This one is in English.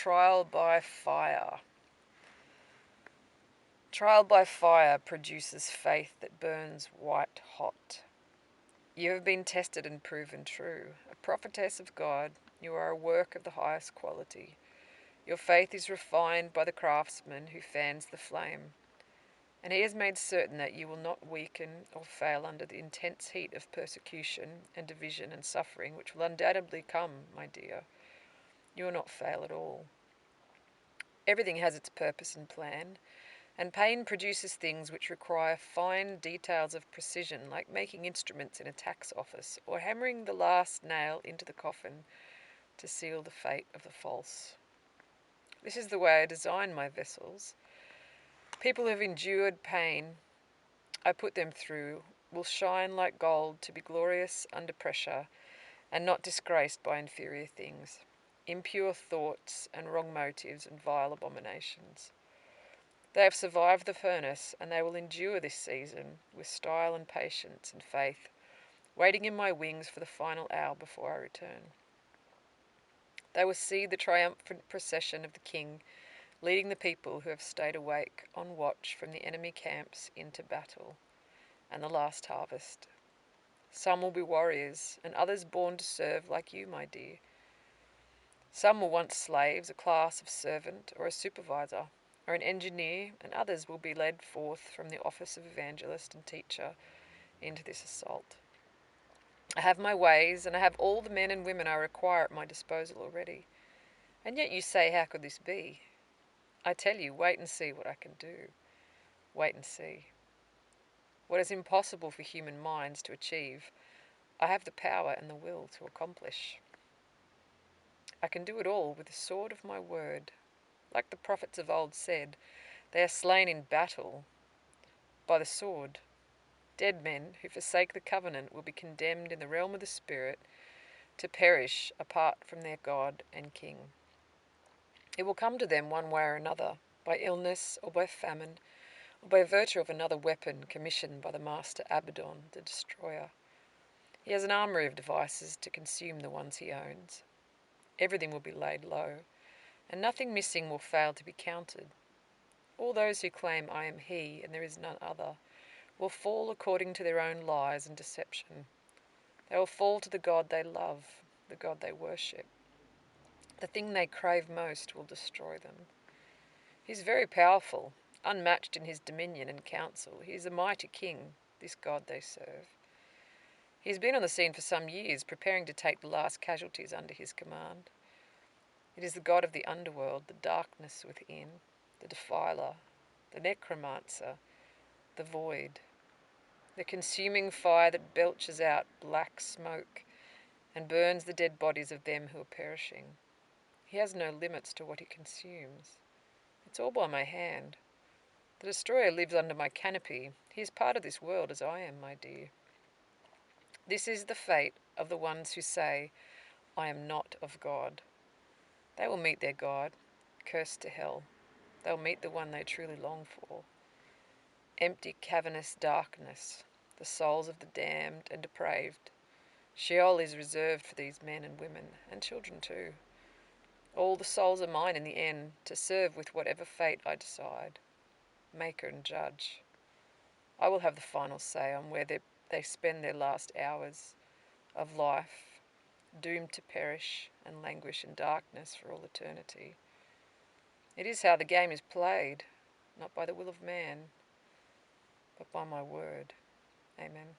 trial by fire. Trial by fire produces faith that burns white hot. You have been tested and proven true. A prophetess of God, you are a work of the highest quality. Your faith is refined by the craftsman who fans the flame, and he has made certain that you will not weaken or fail under the intense heat of persecution and division and suffering which will undoubtedly come, my dear. You will not fail at all. Everything has its purpose and plan, and pain produces things which require fine details of precision, like making instruments in a tax office or hammering the last nail into the coffin to seal the fate of the false. This is the way I design my vessels. People who have endured pain I put them through will shine like gold to be glorious under pressure and not disgraced by inferior things, impure thoughts and wrong motives and vile abominations. They have survived the furnace, and they will endure this season with style and patience and faith, waiting in my wings for the final hour before I return. They will see the triumphant procession of the King leading the people who have stayed awake on watch from the enemy camps into battle and the last harvest. Some will be warriors, and others born to serve like you, my dear. Some were once slaves, a class of servant or a supervisor, or an engineer, and others will be led forth from the office of evangelist and teacher into this assault. I have my ways, and I have all the men and women I require at my disposal already. And yet you say, how could this be? I tell you, wait and see what I can do. Wait and see. What is impossible for human minds to achieve, I have the power and the will to accomplish. I can do it all with the sword of my word. Like the prophets of old said, they are slain in battle by the sword. Dead men who forsake the covenant will be condemned in the realm of the Spirit to perish apart from their God and King. It will come to them one way or another, by illness or by famine, or by virtue of another weapon commissioned by the master Abaddon, the destroyer. He has an armory of devices to consume the ones he owns. Everything will be laid low, and nothing missing will fail to be counted. All those who claim I am he and there is none other will fall according to their own lies and deception. They will fall to the God they love, the God they worship. The thing they crave most will destroy them. He is very powerful, unmatched in his dominion and counsel. He is a mighty king, this God they serve. He has been on the scene for some years, preparing to take the last casualties under his command. It is the God of the underworld, the darkness within, the defiler, the necromancer, the void, the consuming fire that belches out black smoke and burns the dead bodies of them who are perishing. He has no limits to what he consumes. It's all by my hand. The destroyer lives under my canopy. He is part of this world as I am, my dear. This is the fate of the ones who say, I am not of God. They will meet their God, cursed to hell. They'll meet the one they truly long for. Empty, cavernous darkness, the souls of the damned and depraved. Sheol is reserved for these men and women, and children too. All the souls are mine in the end, to serve with whatever fate I decide. Maker and judge. I will have the final say on where they spend their last hours of life, doomed to perish and languish in darkness for all eternity. It is how the game is played, not by the will of man, but by my word. Amen.